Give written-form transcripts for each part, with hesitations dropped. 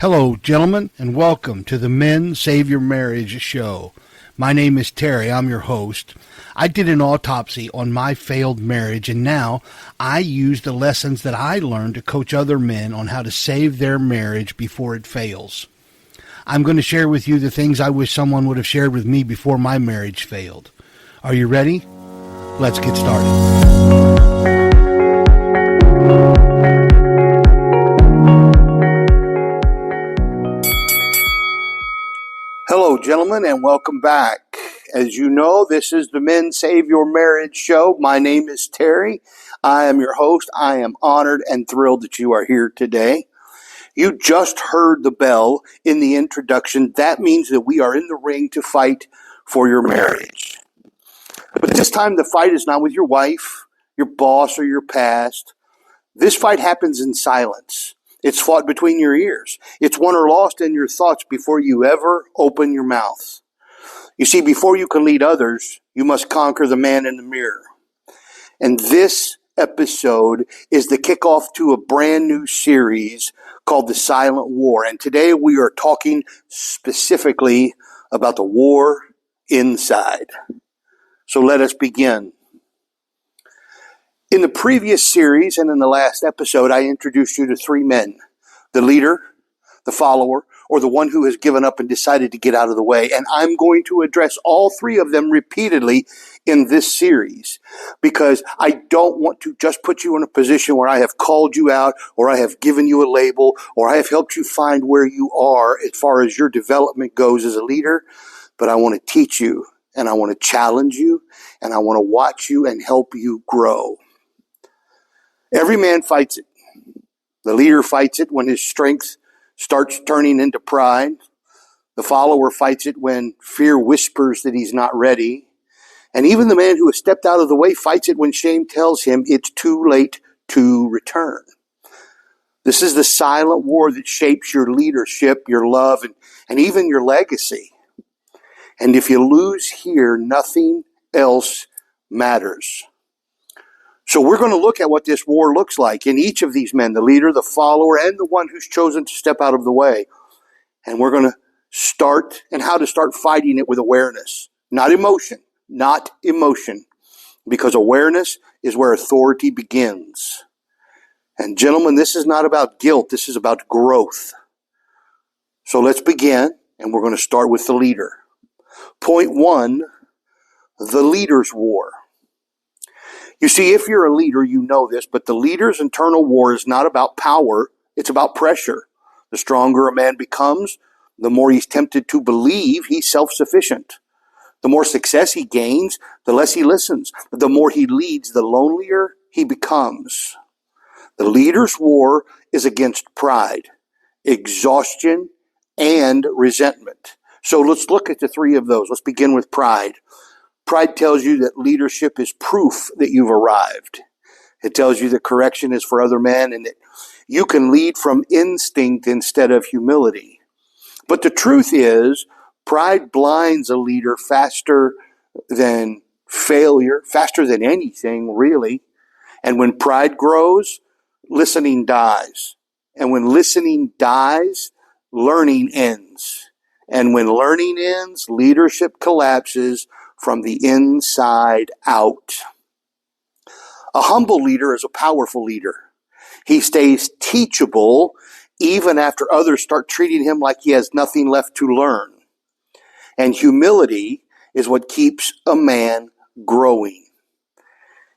Hello, gentlemen, and welcome to the Men Save Your Marriage show. My name is Terry. I'm your host. I did an autopsy on my failed marriage, and now I use the lessons that I learned to coach other men on how to save their marriage before it fails. I'm going to share with you the things I wish someone would have shared with me before my marriage failed. Are you ready? Let's get started. Hello, gentlemen, and welcome back. As you know, this is the Men Save Your Marriage show. My name is Terry. I am your host. I am honored and thrilled that you are here today. You just heard the bell in the introduction. That means that we are in the ring to fight for your marriage. But this time the fight is not with your wife, your boss, or your past. This fight happens in silence. It's fought between your ears. It's won or lost in your thoughts before you ever open your mouth. You see, before you can lead others, you must conquer the man in the mirror. And this episode is the kickoff to a brand new series called The Silent War. And today we are talking specifically about the war inside. So let us begin. In the previous series and in the last episode, I introduced you to three men: the leader, the follower, or the one who has given up and decided to get out of the way. And I'm going to address all three of them repeatedly in this series because I don't want to just put you in a position where I have called you out or I have given you a label or I have helped you find where you are as far as your development goes as a leader, but I want to teach you and I want to challenge you and I want to watch you and help you grow. Every man fights it. The leader fights it when his strength starts turning into pride. The follower fights it when fear whispers that he's not ready. And even the man who has stepped out of the way fights it when shame tells him it's too late to return. This is the silent war that shapes your leadership, your love, and even your legacy. And if you lose here, nothing else matters. So we're going to look at what this war looks like in each of these men, the leader, the follower, and the one who's chosen to step out of the way. And we're going to start and how to start fighting it with awareness, not emotion, because awareness is where authority begins. And gentlemen, this is not about guilt. This is about growth. So let's begin, and we're going to start with the leader. Point one, the leader's war. You see, if you're a leader, you know this, but the leader's internal war is not about power, it's about pressure. The stronger a man becomes, the more he's tempted to believe he's self-sufficient. The more success he gains, the less he listens. The more he leads, the lonelier he becomes. The leader's war is against pride, exhaustion, and resentment. So let's look at the three of those. Let's begin with pride. Pride tells you that leadership is proof that you've arrived. It tells you that correction is for other men and that you can lead from instinct instead of humility. But the truth is, pride blinds a leader faster than failure, faster than anything, really. And when pride grows, listening dies. And when listening dies, learning ends. And when learning ends, leadership collapses from the inside out. A humble leader is a powerful leader. He stays teachable even after others start treating him like he has nothing left to learn. And humility is what keeps a man growing.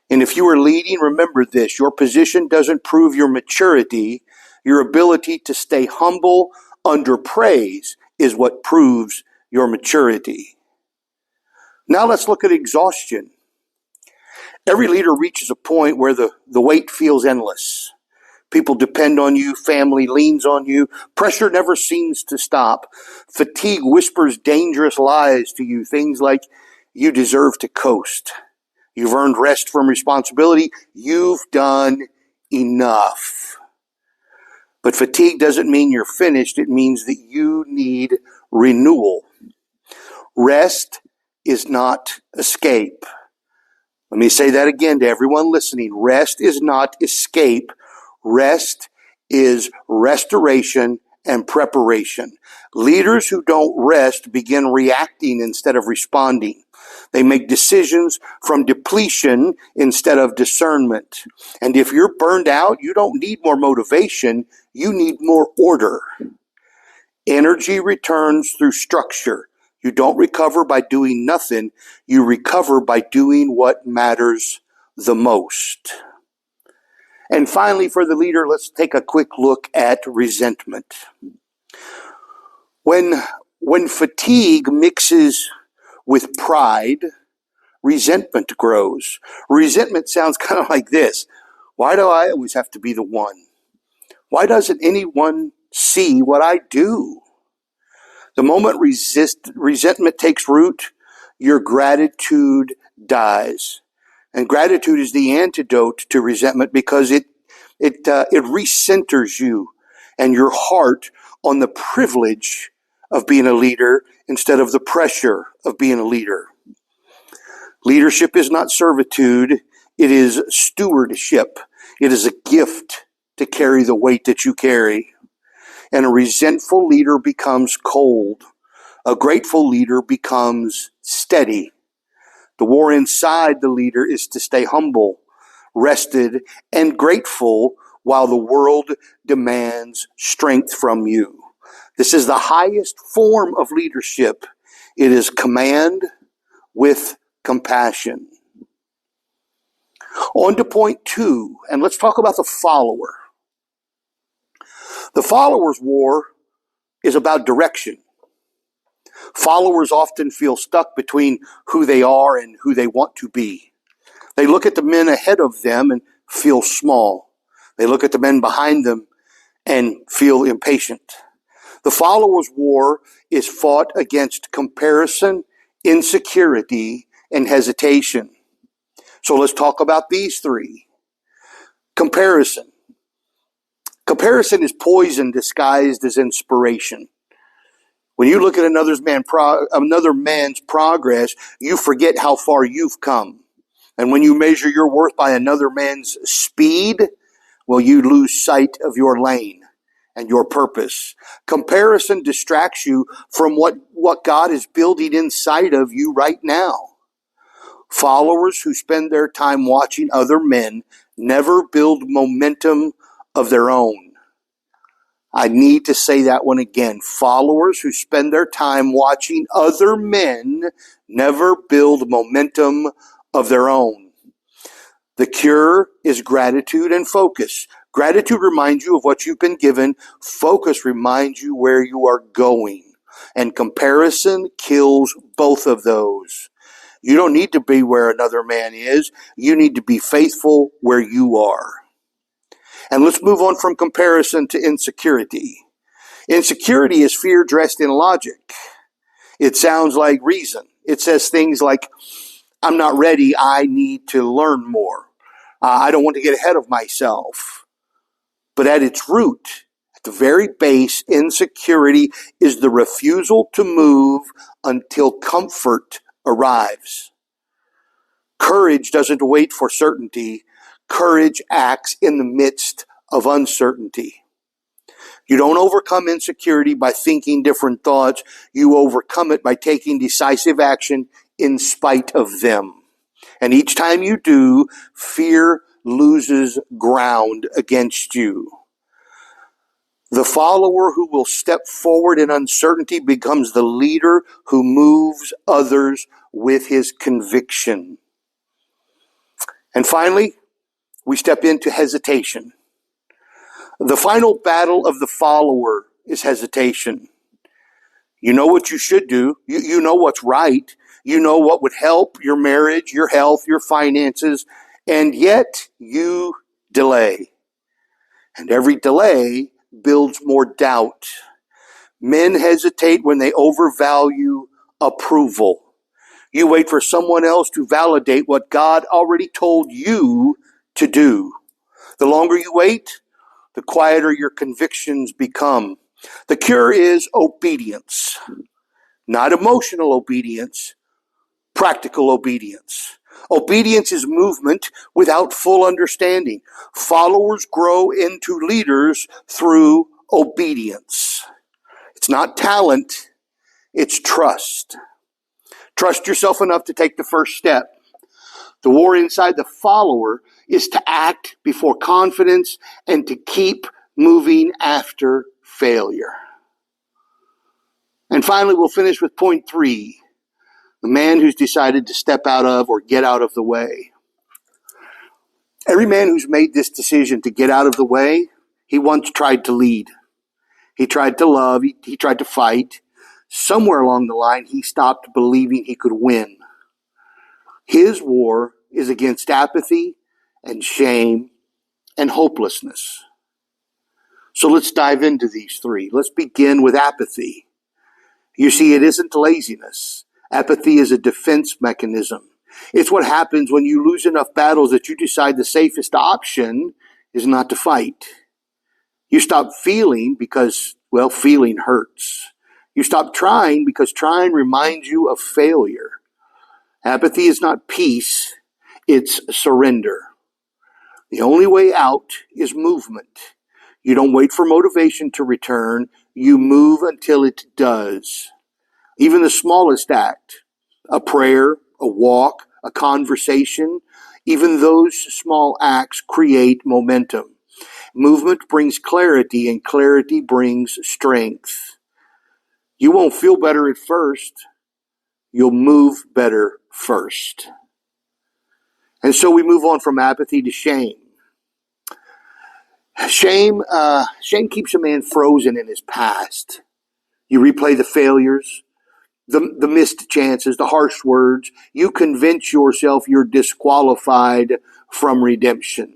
And if you are leading, remember this: your position doesn't prove your maturity. Your ability to stay humble under praise is what proves your maturity. Now let's look at exhaustion. Every leader reaches a point where the weight feels endless. People depend on you. Family leans on you. Pressure never seems to stop. Fatigue whispers dangerous lies to you. Things like you deserve to coast. You've earned rest from responsibility. You've done enough. But fatigue doesn't mean you're finished. It means that you need renewal. Rest is not escape. Let me say that again to everyone listening. Rest is not escape. Rest is restoration and preparation. Leaders who don't rest begin reacting instead of responding. They make decisions from depletion instead of discernment. And if you're burned out, you don't need more motivation, you need more order. Energy returns through structure. You don't recover by doing nothing, you recover by doing what matters the most. And finally, for the leader, let's take a quick look at resentment. When fatigue mixes with pride, resentment grows. Resentment sounds kind of like this. Why do I always have to be the one? Why doesn't anyone see what I do? The moment resentment takes root, your gratitude dies. And gratitude is the antidote to resentment because it recenters you and your heart on the privilege of being a leader instead of the pressure of being a leader. Leadership is not servitude, it is stewardship. It is a gift to carry the weight that you carry. And a resentful leader becomes cold. A grateful leader becomes steady. The war inside the leader is to stay humble, rested, and grateful while the world demands strength from you. This is the highest form of leadership. It is command with compassion. On to point 2, and let's talk about the follower. The follower's war is about direction. Followers often feel stuck between who they are and who they want to be. They look at the men ahead of them and feel small. They look at the men behind them and feel impatient. The follower's war is fought against comparison, insecurity, and hesitation. So let's talk about these 3. Comparison. Comparison is poison disguised as inspiration. When you look at another man's progress, you forget how far you've come. And when you measure your worth by another man's speed, well, you lose sight of your lane and your purpose. Comparison distracts you from what God is building inside of you right now. Followers who spend their time watching other men never build momentum of their own. I need to say that one again. Followers who spend their time watching other men never build momentum of their own. The cure is gratitude and focus. Gratitude reminds you of what you've been given. Focus reminds you where you are going. And comparison kills both of those. You don't need to be where another man is. You need to be faithful where you are. And let's move on from comparison to insecurity. Insecurity is fear dressed in logic. It sounds like reason. It says things like, I'm not ready, I need to learn more. I don't want to get ahead of myself. But at its root, at the very base, insecurity is the refusal to move until comfort arrives. Courage doesn't wait for certainty. Courage acts in the midst of uncertainty. You don't overcome insecurity by thinking different thoughts. You overcome it by taking decisive action in spite of them. And each time you do, fear loses ground against you. The follower who will step forward in uncertainty becomes the leader who moves others with his conviction. And finally, we step into hesitation. The final battle of the follower is hesitation. You know what you should do. You know what's right. You know what would help your marriage, your health, your finances, and yet you delay. And every delay builds more doubt. Men hesitate when they overvalue approval. You wait for someone else to validate what God already told you to do. The longer you wait, the quieter your convictions become. The cure is obedience. Not emotional obedience, practical obedience. Obedience is movement without full understanding. Followers grow into leaders through obedience. It's not talent, it's trust. Trust yourself enough to take the first step. The war inside the follower is to act before confidence and to keep moving after failure. And finally, we'll finish with point 3, the man who's decided to step out of or get out of the way. Every man who's made this decision to get out of the way, he once tried to lead. He tried to love, he tried to fight. Somewhere along the line, he stopped believing he could win. His war is against apathy and shame and hopelessness. So let's dive into these 3. Let's begin with apathy. You see, it isn't laziness. Apathy is a defense mechanism. It's what happens when you lose enough battles that you decide the safest option is not to fight. You stop feeling because, well, feeling hurts. You stop trying because trying reminds you of failure. Apathy is not peace, it's surrender. The only way out is movement. You don't wait for motivation to return, you move until it does. Even the smallest act, a prayer, a walk, a conversation, even those small acts create momentum. Movement brings clarity, and clarity brings strength. You won't feel better at first. You'll move better first. And so we move on from apathy to shame. Shame keeps a man frozen in his past. You replay the failures, the missed chances, the harsh words. You convince yourself you're disqualified from redemption.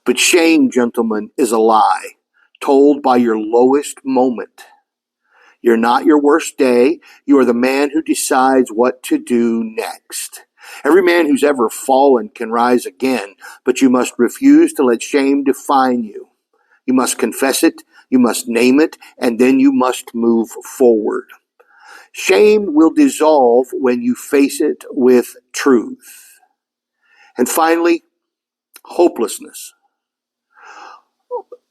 But shame, gentlemen, is a lie told by your lowest moment. You're not your worst day. You are the man who decides what to do next. Every man who's ever fallen can rise again, but you must refuse to let shame define you. You must confess it, you must name it, and then you must move forward. Shame will dissolve when you face it with truth. And finally, hopelessness.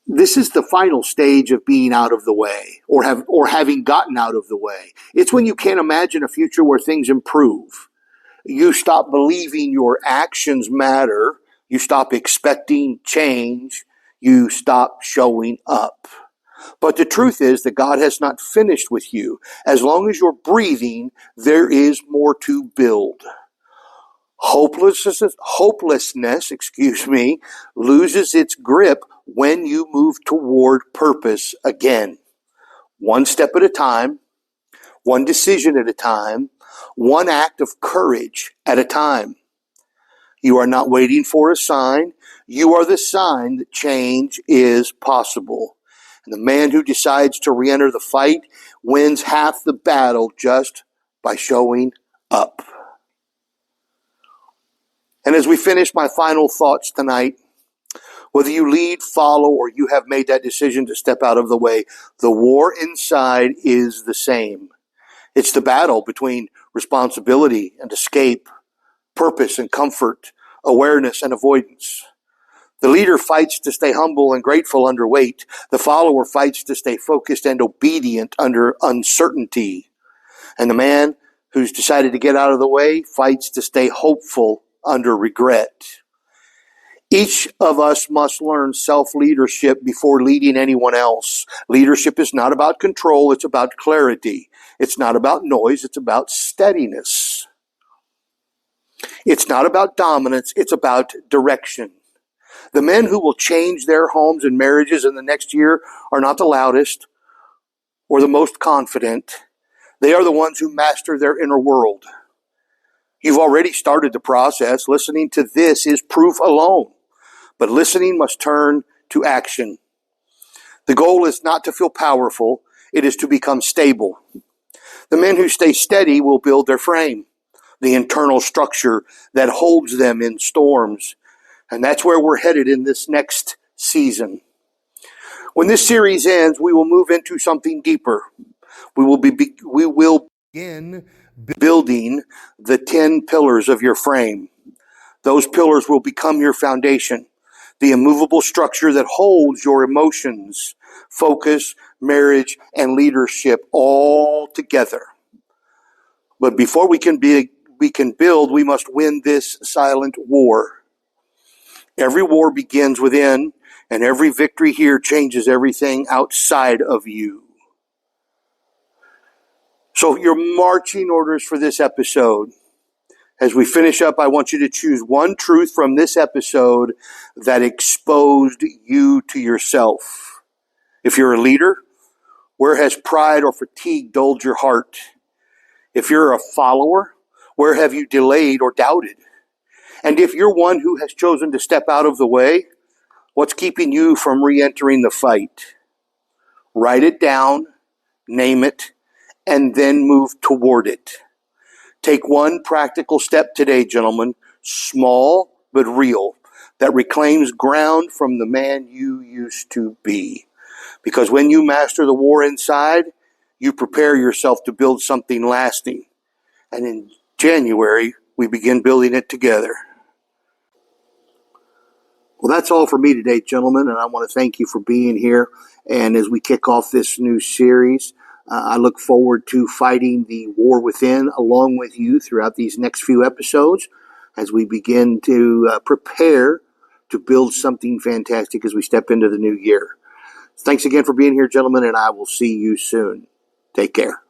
This is the final stage of being out of the way or having gotten out of the way. It's when you can't imagine a future where things improve. You stop believing your actions matter. You stop expecting change. You stop showing up. But the truth is that God has not finished with you. As long as you're breathing, there is more to build. Hopelessness, loses its grip when you move toward purpose again. One step at a time, one decision at a time, one act of courage at a time. You are not waiting for a sign. You are the sign that change is possible. And the man who decides to re-enter the fight wins half the battle just by showing up. And as we finish my final thoughts tonight, whether you lead, follow, or you have made that decision to step out of the way, the war inside is the same. It's the battle between responsibility and escape, purpose and comfort, awareness and avoidance. The leader fights to stay humble and grateful under weight. The follower fights to stay focused and obedient under uncertainty. And the man who's decided to get out of the way fights to stay hopeful under regret. Each of us must learn self-leadership before leading anyone else. Leadership is not about control, it's about clarity. It's not about noise, it's about steadiness. It's not about dominance, it's about direction. The men who will change their homes and marriages in the next year are not the loudest or the most confident. They are the ones who master their inner world. You've already started the process. Listening to this is proof alone. But listening must turn to action. The goal is not to feel powerful. It is to become stable. The men who stay steady will build their frame, the internal structure that holds them in storms. And that's where we're headed in this next season. When this series ends, we will move into something deeper. We will begin building the 10 pillars of your frame. Those pillars will become your foundation, the immovable structure that holds your emotions, focus, marriage, and leadership all together. But before we can build, we must win this silent war. Every war begins within, and every victory here changes everything outside of you. So your marching orders for this episode. As we finish up, I want you to choose one truth from this episode that exposed you to yourself. If you're a leader, where has pride or fatigue dulled your heart? If you're a follower, where have you delayed or doubted? And if you're one who has chosen to step out of the way, what's keeping you from re-entering the fight? Write it down, name it, and then move toward it. Take one practical step today, gentlemen, small but real, that reclaims ground from the man you used to be. Because when you master the war inside, you prepare yourself to build something lasting. And in January, we begin building it together. Well, that's all for me today, gentlemen, and I want to thank you for being here. And as we kick off this new series, I look forward to fighting the war within along with you throughout these next few episodes as we begin to prepare to build something fantastic as we step into the new year. Thanks again for being here, gentlemen, and I will see you soon. Take care.